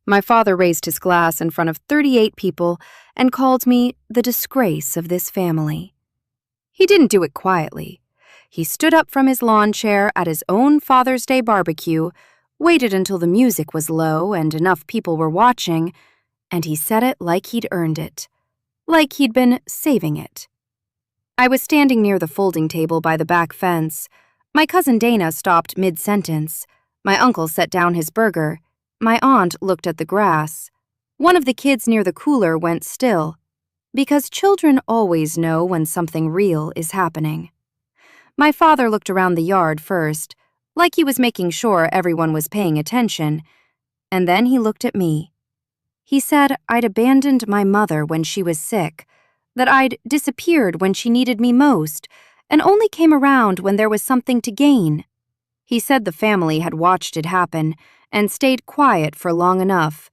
My father raised his glass in front of 38 people and called me the disgrace of this family. He didn't do it quietly. He stood up from his lawn chair at his own Father's Day barbecue, waited until the music was low and enough people were watching, and he said it like he'd earned it, like he'd been saving it. I was standing near the folding table by the back fence. My cousin Dana stopped mid-sentence. My uncle set down his burger. My aunt looked at the grass. One of the kids near the cooler went still, because children always know when something real is happening. My father looked around the yard first, like he was making sure everyone was paying attention, and then he looked at me. He said I'd abandoned my mother when she was sick, that I'd disappeared when she needed me most, and only came around when there was something to gain. He said the family had watched it happen and stayed quiet for long enough.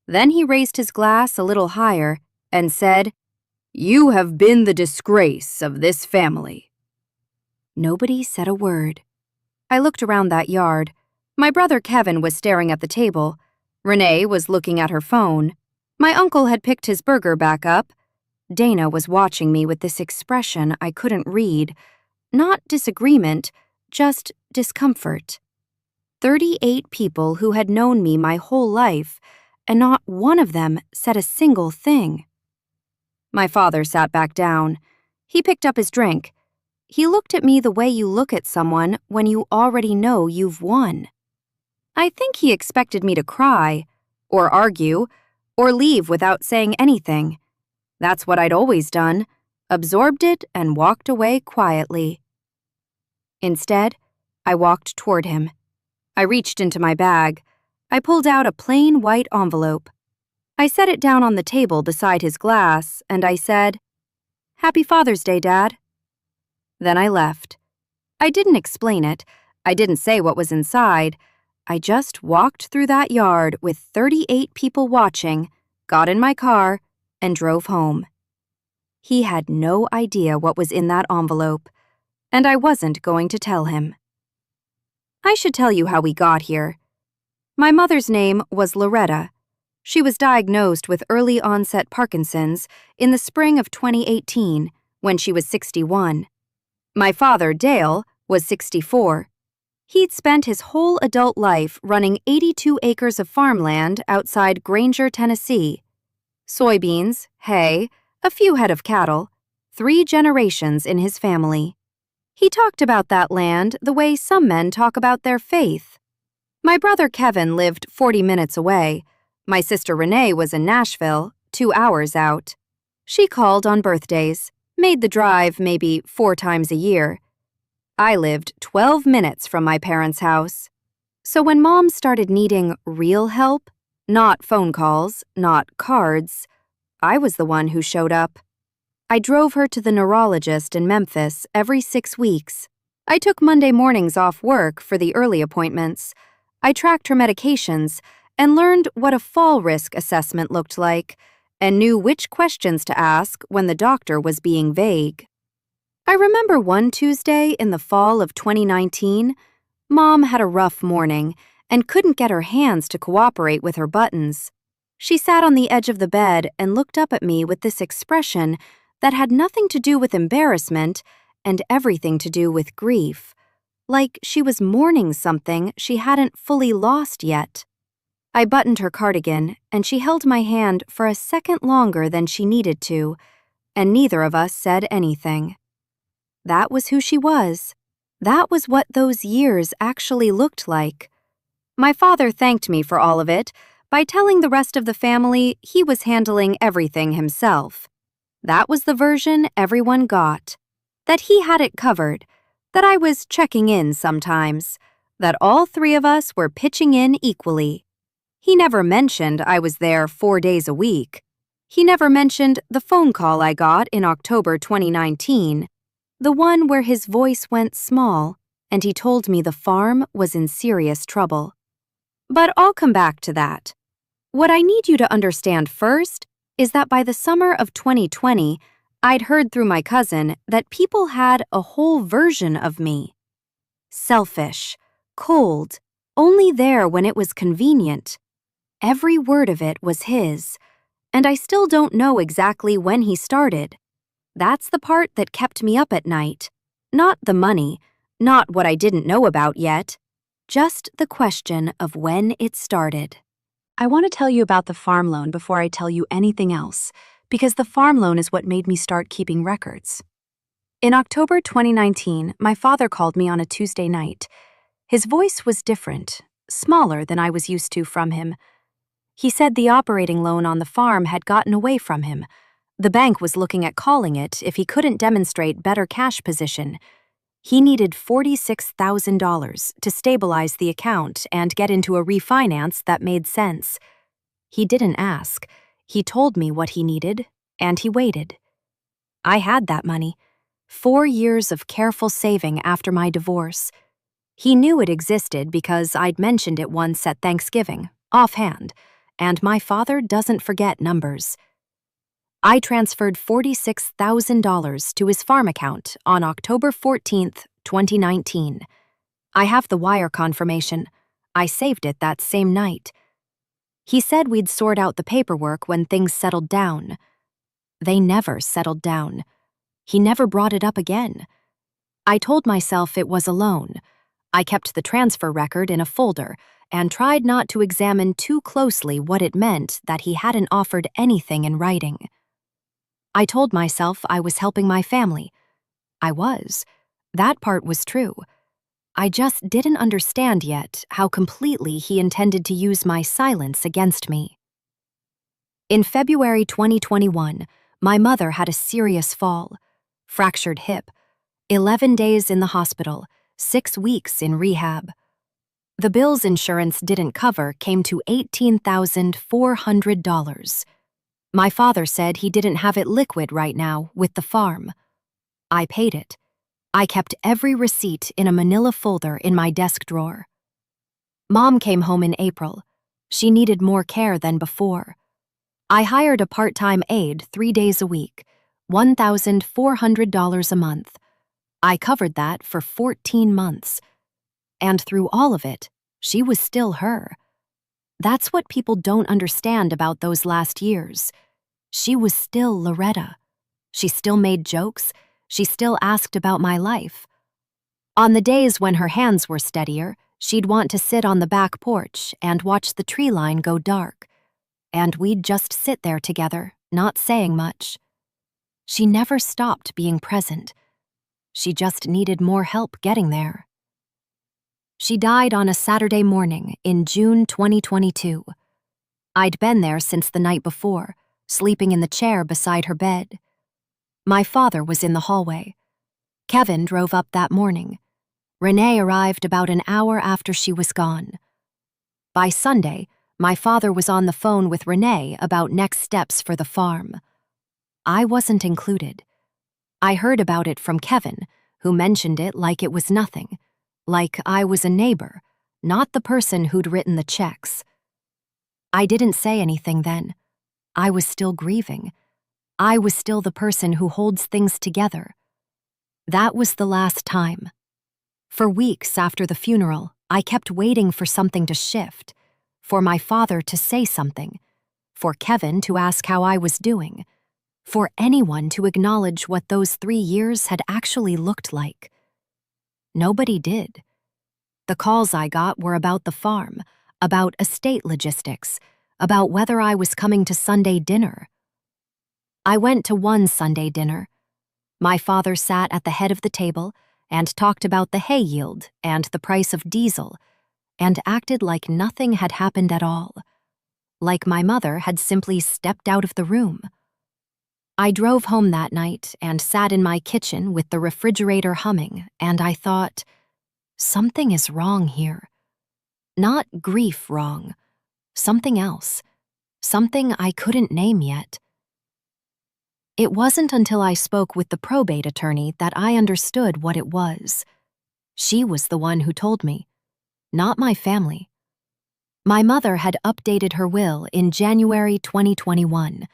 Then he raised his glass a little higher and said, "You have been the disgrace of this family." Nobody said a word. I looked around that yard. My brother Kevin was staring at the table. Renee was looking at her phone. My uncle had picked his burger back up. Dana was watching me with this expression I couldn't read. Not disagreement, just discomfort. 38 people who had known me my whole life, and not one of them said a single thing. My father sat back down. He picked up his drink. He looked at me the way you look at someone when you already know you've won. I think he expected me to cry, or argue, or leave without saying anything. That's what I'd always done, absorbed it and walked away quietly. Instead, I walked toward him. I reached into my bag. I pulled out a plain white envelope. I set it down on the table beside his glass, and I said, "Happy Father's Day, Dad." Then I left. I didn't explain it. I didn't say what was inside. I just walked through that yard with 38 people watching, got in my car, and drove home. He had no idea what was in that envelope, and I wasn't going to tell him. I should tell you how we got here. My mother's name was Loretta. She was diagnosed with early-onset Parkinson's in the spring of 2018, when she was 61. My father, Dale, was 64. He'd spent his whole adult life running 82 acres of farmland outside Granger, Tennessee. Soybeans, hay, a few head of cattle, 3 generations in his family. He talked about that land the way some men talk about their faith. My brother Kevin lived 40 minutes away. My sister Renee was in Nashville, 2 hours out. She called on birthdays, made the drive maybe 4 times a year. I lived 12 minutes from my parents' house. So when Mom started needing real help, not phone calls, not cards, I was the one who showed up. I drove her to the neurologist in Memphis every 6 weeks. I took Monday mornings off work for the early appointments. I tracked her medications and learned what a fall risk assessment looked like and knew which questions to ask when the doctor was being vague. I remember one Tuesday in the fall of 2019, Mom had a rough morning and couldn't get her hands to cooperate with her buttons. She sat on the edge of the bed and looked up at me with this expression that had nothing to do with embarrassment and everything to do with grief, like she was mourning something she hadn't fully lost yet. I buttoned her cardigan, and she held my hand for a second longer than she needed to, and neither of us said anything. That was who she was. That was what those years actually looked like. My father thanked me for all of it by telling the rest of the family he was handling everything himself. That was the version everyone got. That he had it covered. That I was checking in sometimes. That all 3 of us were pitching in equally. He never mentioned I was there 4 days a week. He never mentioned the phone call I got in October 2019, the one where his voice went small and he told me the farm was in serious trouble. But I'll come back to that. What I need you to understand first is that by the summer of 2020, I'd heard through my cousin that people had a whole version of me. Selfish, cold, only there when it was convenient. Every word of it was his, and I still don't know exactly when he started. That's the part that kept me up at night. Not the money, not what I didn't know about yet, just the question of when it started. I want to tell you about the farm loan before I tell you anything else, because the farm loan is what made me start keeping records. In October 2019, my father called me on a Tuesday night. His voice was different, smaller than I was used to from him. He said the operating loan on the farm had gotten away from him. The bank was looking at calling it if he couldn't demonstrate better cash position. He needed $46,000 to stabilize the account and get into a refinance that made sense. He didn't ask. He told me what he needed, and he waited. I had that money. 4 years of careful saving after my divorce. He knew it existed because I'd mentioned it once at Thanksgiving, offhand, and my father doesn't forget numbers. I transferred $46,000 to his farm account on October 14th, 2019. I have the wire confirmation. I saved it that same night. He said we'd sort out the paperwork when things settled down. They never settled down. He never brought it up again. I told myself it was a loan. I kept the transfer record in a folder and tried not to examine too closely what it meant that he hadn't offered anything in writing. I told myself I was helping my family. I was. That part was true. I just didn't understand yet how completely he intended to use my silence against me. In February 2021, my mother had a serious fall. Fractured hip. 11 days in the hospital, 6 weeks in rehab. The bills insurance didn't cover came to $18,400. My father said he didn't have it liquid right now with the farm. I paid it. I kept every receipt in a manila folder in my desk drawer. Mom came home in April. She needed more care than before. I hired a part-time aide 3 days a week, $1,400 a month. I covered that for 14 months. And through all of it, she was still her. That's what people don't understand about those last years. She was still Loretta. She still made jokes. She still asked about my life. On the days when her hands were steadier, she'd want to sit on the back porch and watch the tree line go dark. And we'd just sit there together, not saying much. She never stopped being present. She just needed more help getting there. She died on a Saturday morning in June 2022. I'd been there since the night before, sleeping in the chair beside her bed. My father was in the hallway. Kevin drove up that morning. Renee arrived about an hour after she was gone. By Sunday, my father was on the phone with Renee about next steps for the farm. I wasn't included. I heard about it from Kevin, who mentioned it like it was nothing, like I was a neighbor, not the person who'd written the checks. I didn't say anything then. I was still grieving. I was still the person who holds things together. That was the last time. For weeks after the funeral, I kept waiting for something to shift, for my father to say something, for Kevin to ask how I was doing, for anyone to acknowledge what those 3 years had actually looked like. Nobody did. The calls I got were about the farm, about estate logistics, about whether I was coming to Sunday dinner. I went to one Sunday dinner. My father sat at the head of the table and talked about the hay yield and the price of diesel, and acted like nothing had happened at all, like my mother had simply stepped out of the room. I drove home that night and sat in my kitchen with the refrigerator humming, and I thought, something is wrong here. Not grief wrong, something else, something I couldn't name yet. It wasn't until I spoke with the probate attorney that I understood what it was. She was the one who told me, not my family. My mother had updated her will in January 2021,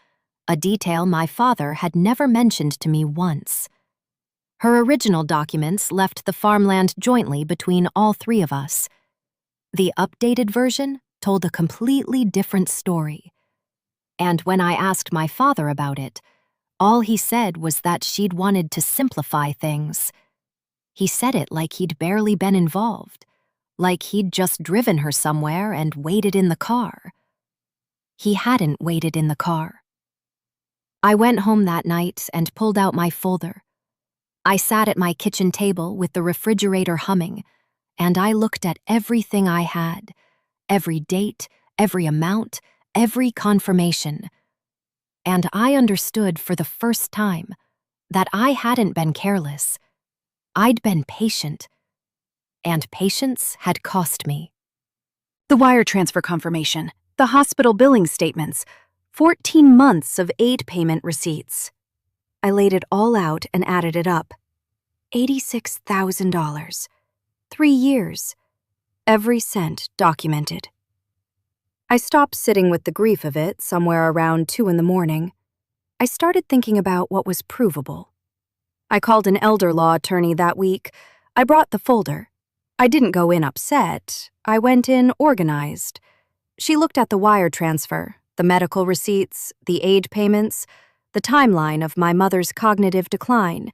a detail my father had never mentioned to me once. Her original documents left the farmland jointly between all 3 of us. The updated version told a completely different story. And when I asked my father about it, all he said was that she'd wanted to simplify things. He said it like he'd barely been involved, like he'd just driven her somewhere and waited in the car. He hadn't waited in the car. I went home that night and pulled out my folder. I sat at my kitchen table with the refrigerator humming, and I looked at everything I had, every date, every amount, every confirmation. And I understood for the first time that I hadn't been careless. I'd been patient, and patience had cost me. The wire transfer confirmation, the hospital billing statements, 14 months of aide payment receipts. I laid it all out and added it up. $86,000. 3 years. Every cent documented. I stopped sitting with the grief of it somewhere around 2 in the morning. I started thinking about what was provable. I called an elder law attorney that week. I brought the folder. I didn't go in upset. I went in organized. She looked at the wire transfer, the medical receipts, the aid payments, the timeline of my mother's cognitive decline,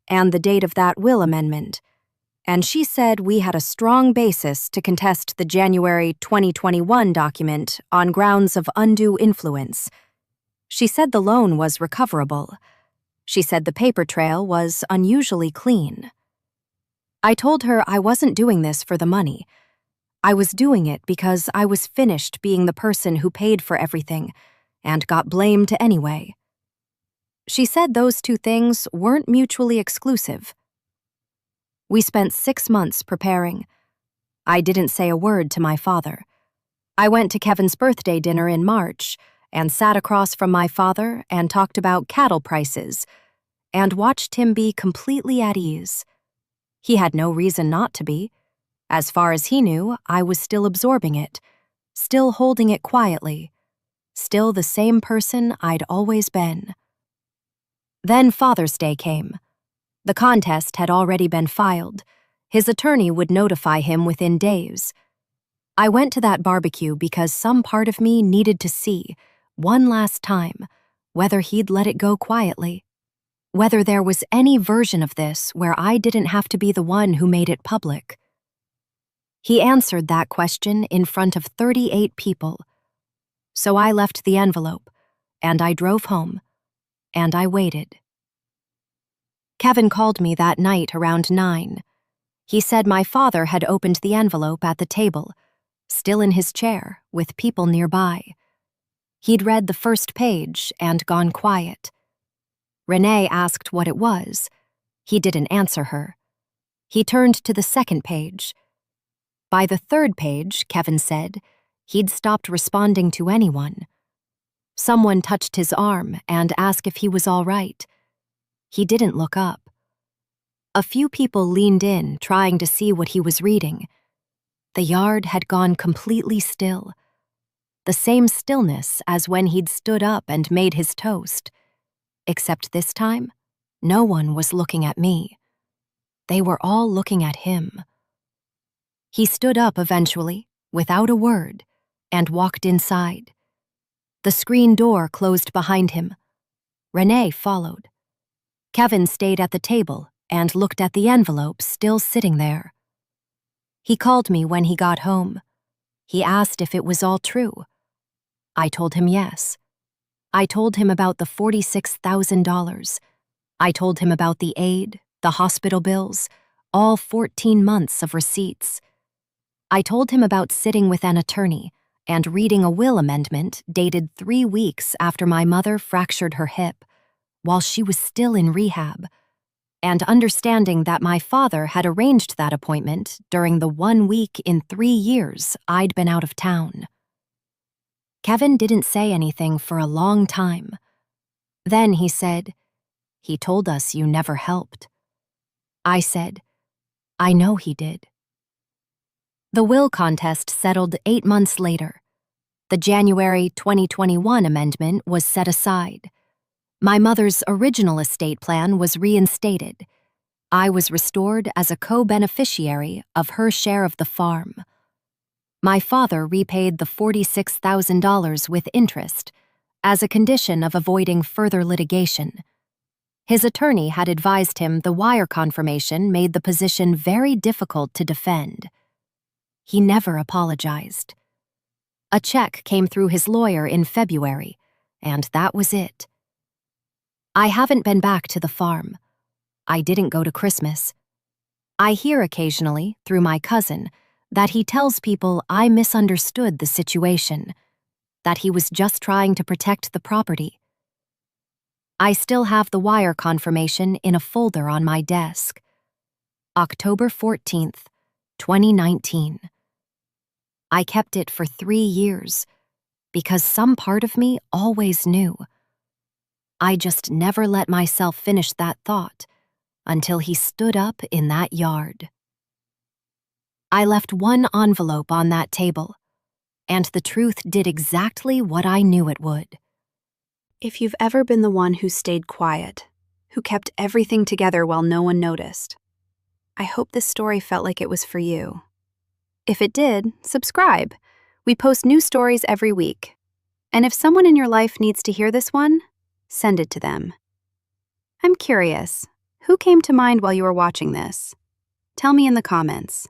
and the date of that will amendment. And she said we had a strong basis to contest the January 2021 document on grounds of undue influence. She said the loan was recoverable. She said the paper trail was unusually clean. I told her I wasn't doing this for the money. I was doing it because I was finished being the person who paid for everything and got blamed anyway. She said those two things weren't mutually exclusive. We spent 6 months preparing. I didn't say a word to my father. I went to Kevin's birthday dinner in March and sat across from my father and talked about cattle prices and watched him be completely at ease. He had no reason not to be. As far as he knew, I was still absorbing it, still holding it quietly, still the same person I'd always been. Then Father's Day came. The contest had already been filed. His attorney would notify him within days. I went to that barbecue because some part of me needed to see, one last time, whether he'd let it go quietly. Whether there was any version of this where I didn't have to be the one who made it public. He answered that question in front of 38 people. So I left the envelope, and I drove home, and I waited. Kevin called me that night around 9. He said my father had opened the envelope at the table, still in his chair, with people nearby. He'd read the first page and gone quiet. Renee asked what it was. He didn't answer her. He turned to the second page. By the third page, Kevin said, he'd stopped responding to anyone. Someone touched his arm and asked if he was all right. He didn't look up. A few people leaned in, trying to see what he was reading. The yard had gone completely still. The same stillness as when he'd stood up and made his toast. Except this time, no one was looking at me. They were all looking at him. He stood up eventually, without a word, and walked inside. The screen door closed behind him. Renee followed. Kevin stayed at the table and looked at the envelope still sitting there. He called me when he got home. He asked if it was all true. I told him yes. I told him about the $46,000. I told him about the aid, the hospital bills, all 14 months of receipts. I told him about sitting with an attorney and reading a will amendment dated 3 weeks after my mother fractured her hip, while she was still in rehab, and understanding that my father had arranged that appointment during the 1 week in 3 years I'd been out of town. Kevin didn't say anything for a long time. Then he said, "He told us you never helped." I said, "I know he did." The will contest settled 8 months later. The January 2021 amendment was set aside. My mother's original estate plan was reinstated. I was restored as a co-beneficiary of her share of the farm. My father repaid the $46,000 with interest as a condition of avoiding further litigation. His attorney had advised him the wire confirmation made the position very difficult to defend. He never apologized. A check came through his lawyer in February, and that was it. I haven't been back to the farm. I didn't go to Christmas. I hear occasionally, through my cousin, that he tells people I misunderstood the situation, that he was just trying to protect the property. I still have the wire confirmation in a folder on my desk. October 14th, 2019. I kept it for 3 years because some part of me always knew. I just never let myself finish that thought until he stood up in that yard. I left one envelope on that table, and the truth did exactly what I knew it would. If you've ever been the one who stayed quiet, who kept everything together while no one noticed, I hope this story felt like it was for you. If it did, subscribe. We post new stories every week. And if someone in your life needs to hear this one, send it to them. I'm curious, who came to mind while you were watching this? Tell me in the comments.